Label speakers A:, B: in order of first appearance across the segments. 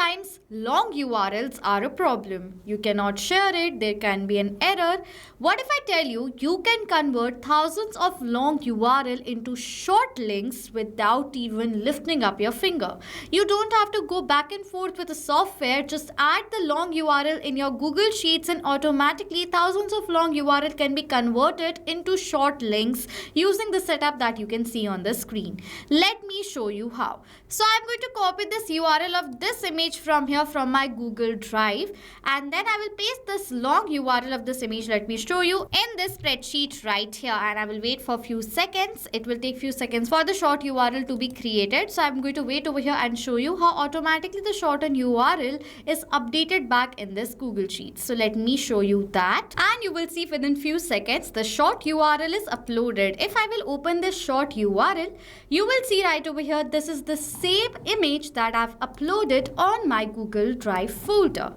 A: Sometimes long URLs are a problem. You cannot share it, there can be an error. What if I tell you, you can convert thousands of long URL into short links without even lifting up your finger? You don't have to go back and forth with the software, just add the long URL in your Google Sheets and automatically thousands of long URL can be converted into short links using the setup that you can see on the screen. Let me show you how. So I'm going to copy this URL of this image from here from my Google Drive, and then I will paste this long URL of this image. Let me show you in this spreadsheet right here, and I will wait for a few seconds. It will take few seconds for the short URL to be created. So I'm going to wait over here and show you how automatically the shortened URL is updated back in this Google Sheets. So let me show you that, and you will see within few seconds the short URL is uploaded. If I will open this short URL, you will see right over here, this is the same image that I've uploaded on my Google Drive folder.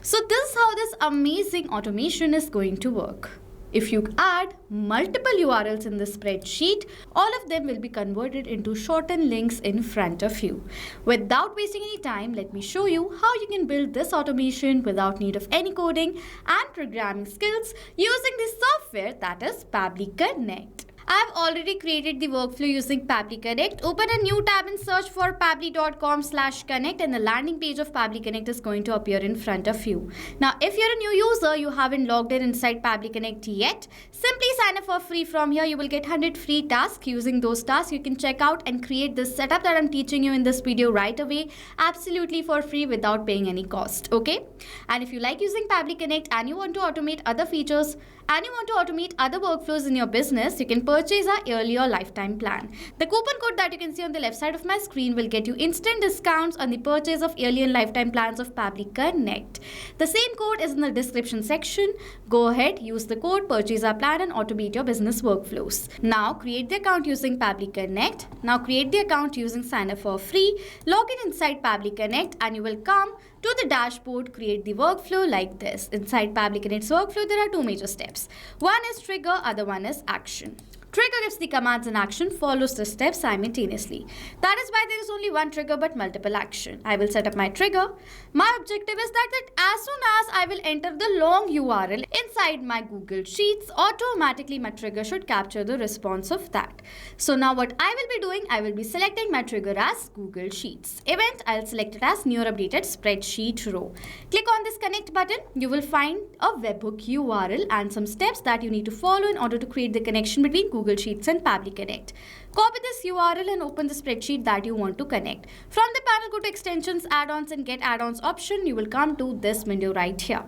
A: So this is how this amazing automation is going to work. If you add multiple URLs in the spreadsheet, all of them will be converted into shortened links in front of you. Without wasting any time, let me show you how you can build this automation without need of any coding and programming skills using the software that is Pabbly Connect. I have already created the workflow using Pabbly Connect. Open a new tab and search for pabbly.com/connect, and the landing page of Pabbly Connect is going to appear in front of you. Now, if you're a new user, you haven't logged in inside Pabbly Connect yet, simply sign up for free from here. You will get 100 free tasks. Using those tasks, you can check out and create this setup that I'm teaching you in this video right away, absolutely for free without paying any cost, okay? And if you like using Pabbly Connect and you want to automate other features and you want to automate other workflows in your business, you can purchase our yearly or lifetime plan. The coupon code that you can see on the left side of my screen will get you instant discounts on the purchase of yearly and lifetime plans of Pabbly Connect. The same code is in the description section. Go ahead, use the code, purchase our plan and automate your business workflows. Now create the account using Pabbly Connect. Now create the account using sign up for free. Log in inside Pabbly Connect and you will come to the dashboard. Create the workflow like this. Inside Pabbly Connect's workflow, there are two major steps. One is trigger, other one is action. Trigger gives the commands and action follows the steps simultaneously. That is why there is only one trigger but multiple action. I will set up my trigger. My objective is that as soon as I will enter the long URL inside my Google Sheets, automatically my trigger should capture the response of that. So now what I will be doing, I will be selecting my trigger as Google Sheets. Event, I'll select it as new updated spreadsheet row. Click on this connect button. You will find a webhook URL and some steps that you need to follow in order to create the connection between Google Sheets and Pabbly Connect. Copy this URL and open the spreadsheet that you want to connect. From the panel, go to extensions, add-ons and get add-ons option. You will come to this window right here.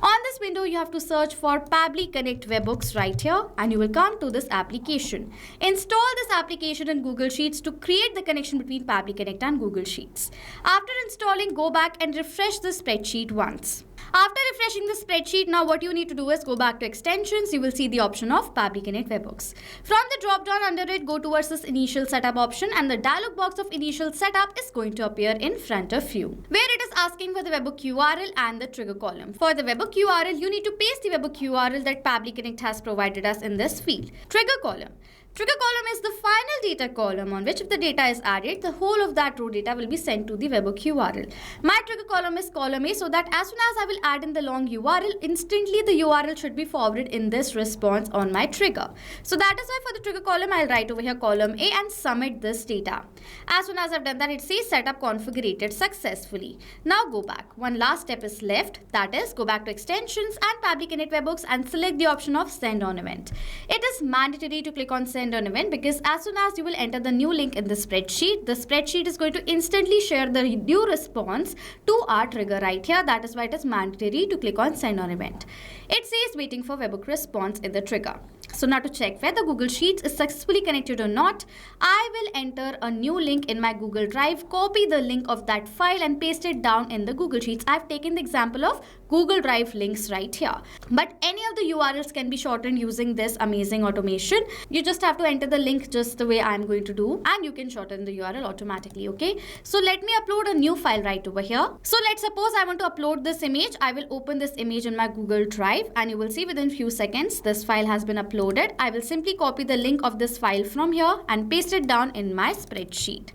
A: On this window, you have to search for Pabbly Connect webhooks right here and you will come to this application. Install this application in Google Sheets to create the connection between Pabbly Connect and Google Sheets. After installing, go back and refresh the spreadsheet once. After refreshing the spreadsheet, now what you need to do is go back to extensions. You will see the option of Pabbly Connect webhooks. From the drop down under it, go towards this initial setup option and the dialog box of initial setup is going to appear in front of you, where it is asking for the webhook URL and the trigger column. For the webhook URL, you need to paste the webhook URL that Pabbly Connect has provided us in this field. Trigger column. Trigger column is the final data column on which if the data is added, the whole of that row data will be sent to the webhook URL. My trigger column is column A, so that as soon as I will add in the long URL, instantly the URL should be forwarded in this response on my trigger. So that is why for the trigger column, I'll write over here column A and submit this data. As soon as I've done that, it says setup configured successfully. Now go back. One last step is left, that is go back to extensions and Pabbly Connect webhooks and select the option of send on event. It is mandatory to click on send on event because as soon as you will enter the new link in the spreadsheet is going to instantly share the new response to our trigger right here. That is why it is mandatory to click on send on event. It says waiting for webhook response in the trigger. So now to check whether Google Sheets is successfully connected or not, I will enter a new link in my Google Drive, copy the link of that file and paste it down in the Google Sheets. I've taken the example of Google Drive links right here. But any of the URLs can be shortened using this amazing automation. You just have to enter the link just the way I'm going to do and you can shorten the URL automatically, okay? So let me upload a new file right over here. So let's suppose I want to upload this image. I will open this image in my Google Drive and you will see within few seconds this file has been uploaded. I will simply copy the link of this file from here and paste it down in my spreadsheet.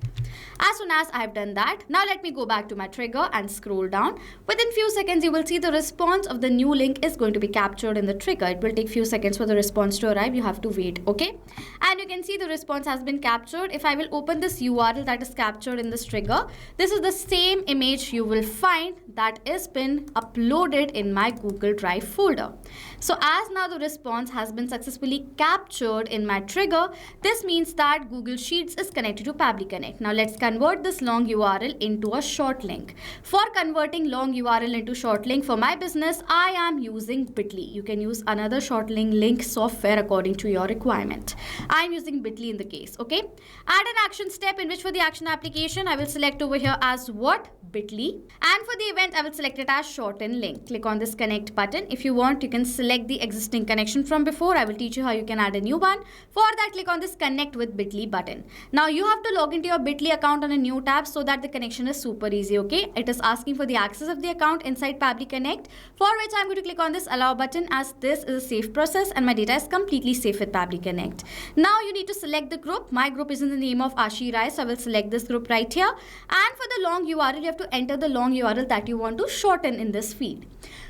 A: As soon as I have done that, now let me go back to my trigger and scroll down. Within few seconds, you will see the response of the new link is going to be captured in the trigger. It will take few seconds for the response to arrive. You have to wait, okay? And you can see the response has been captured. If I will open this URL that is captured in this trigger, this is the same image you will find that is been uploaded in my Google Drive folder. So as now the response has been successfully captured in my trigger, this means that Google Sheets is connected to Pabbly Connect. Now let's convert this long URL into a short link. For converting long URL into short link for my business, I am using Bitly. You can use another shortening link software according to your requirement. I am using Bitly in the case, okay? Add an action step, in which for the action application, I will select over here as what? Bitly. And for the event, I will select it as shorten link. Click on this connect button. If you want, you can select the existing connection from before. I will teach you how you can add a new one. For that, click on this connect with Bitly button. Now you have to log into your Bitly account on a new tab so that the connection is super easy, okay? It is asking for the access of the account inside Pabbly Connect, for which I'm going to click on this allow button, as this is a safe process and my data is completely safe with Pabbly Connect. Now you need to select the group. My group is in the name of Ashi Rai, so I will select this group right here. And for the long URL, you have to enter the long URL that you want to shorten in this field.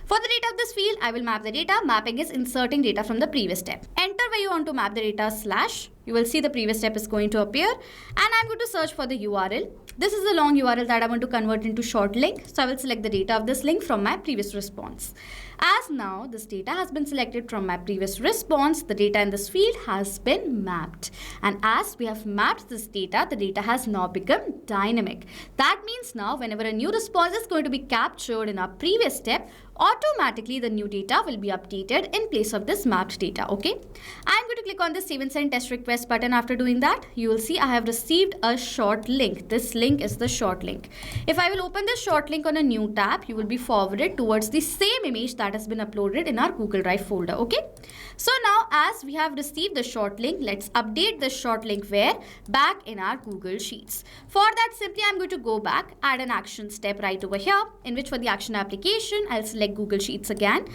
A: For the data of this field, I will map the data. Mapping is inserting data from the previous step. Enter where you want to map the data /. You will see the previous step is going to appear. And I'm going to search for the URL. This is the long URL that I want to convert into short link. So I will select the data of this link from my previous response. As now this data has been selected from my previous response, the data in this field has been mapped. And as we have mapped this data, the data has now become dynamic. That means now whenever a new response is going to be captured in our previous step, automatically the new data will be updated in place of this mapped data, okay? I'm going to click on the save and send test request button. After doing that, you will see I have received a short link. This link is the short link. If I will open this short link on a new tab, you will be forwarded towards the same image that has been uploaded in our Google Drive folder, okay? So now as we have received the short link, let's update the short link where? Back in our Google Sheets. For that, simply I'm going to go back, add an action step right over here, in which for the action application, I'll select Google Sheets again. And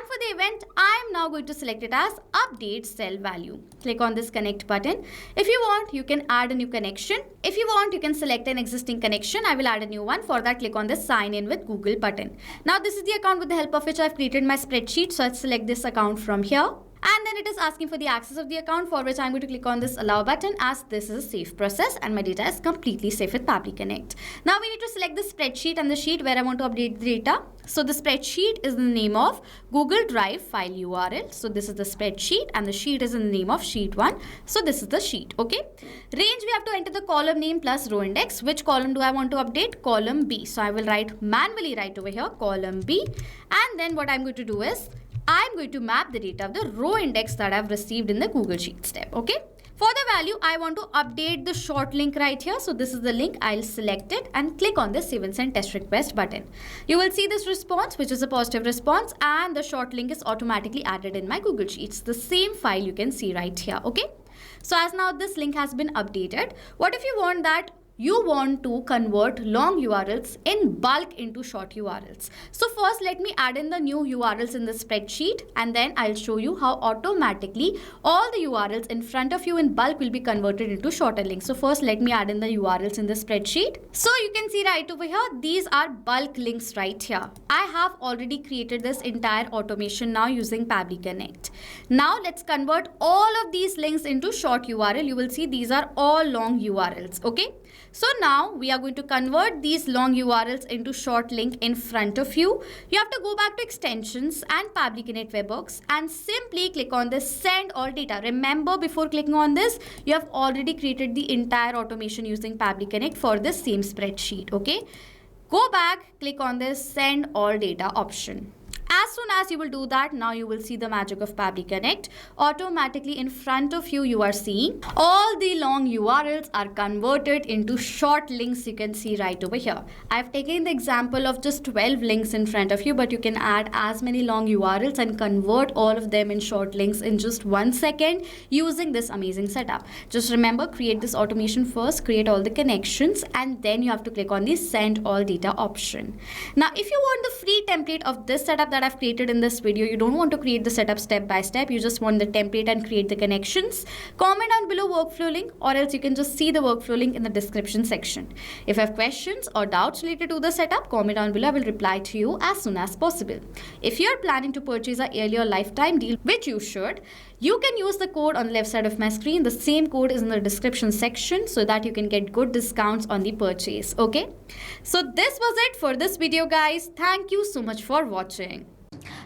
A: for the event, I'm now going to select it as update cell value. Click on this connect button. If you want, you can add a new connection. If you want, you can select an existing connection. I will add a new one. For that, click on this sign in with Google button. Now this is the account with the help of which I've created my spreadsheet. So I'll select this account from here. And then it is asking for the access of the account, for which I'm going to click on this allow button, as this is a safe process and my data is completely safe with Pabbly Connect. Now we need to select the spreadsheet and the sheet where I want to update the data. So the spreadsheet is in the name of Google Drive file URL. So this is the spreadsheet and the sheet is in the name of sheet 1. So this is the sheet, okay? Range, we have to enter the column name plus row index. Which column do I want to update? Column B. So I will manually write over here column B. And then what I'm going to do is I'm going to map the data of the row index that I've received in the Google Sheets tab, okay? For the value, I want to update the short link right here. So this is the link. I'll select it and click on the save and send test request button. You will see this response, which is a positive response, and the short link is automatically added in my Google Sheets. The same file you can see right here, okay? So as now this link has been updated, what if you want that you want to convert long URLs in bulk into short URLs? So first let me add in the new URLs in the spreadsheet, and then I'll show you how automatically all the URLs in front of you in bulk will be converted into shorter links. So first let me add in the URLs in the spreadsheet. So you can see right over here, these are bulk links right here. I have already created this entire automation now using Pabbly Connect. Now let's convert all of these links into short URL. You will see these are all long URLs, okay? So now we are going to convert these long URLs into short link in front of you. You have to go back to extensions and Pabbly Connect webhooks and simply click on this send all data. Remember, before clicking on this, you have already created the entire automation using Pabbly Connect for this same spreadsheet, okay? Go back, click on this send all data option. As soon as you will do that, now you will see the magic of Pabbly Connect. Automatically in front of you, you are seeing all the long URLs are converted into short links. You can see right over here. I've taken the example of just 12 links in front of you, but you can add as many long URLs and convert all of them in short links in just 1 second using this amazing setup. Just remember, create this automation first, create all the connections, and then you have to click on the send all data option. Now, if you want the free template of this setup that that I've created in this video, you don't want to create the setup step by step, you just want the template and create the connections, comment down below workflow link, or else you can just see the workflow link in the description section. If you have questions or doubts related to the setup, comment down below. I will reply to you as soon as possible. If you are planning to purchase a yearly or lifetime deal, which you should, you can use the code on the left side of my screen. The same code is in the description section so that you can get good discounts on the purchase. Okay, so this was it for this video, guys. Thank you so much for watching.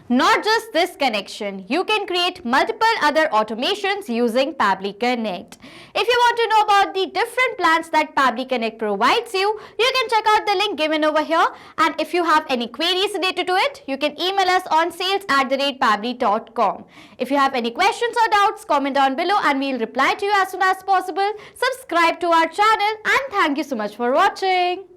B: Not just this connection, you can create multiple other automations using Pabbly Connect. If you want to know about the different plans that Pabbly Connect provides you, you can check out the link given over here. And if you have any queries related to it, you can email us on sales@pabbly.com. If you have any questions or doubts, comment down below and we'll reply to you as soon as possible. Subscribe to our channel and thank you so much for watching.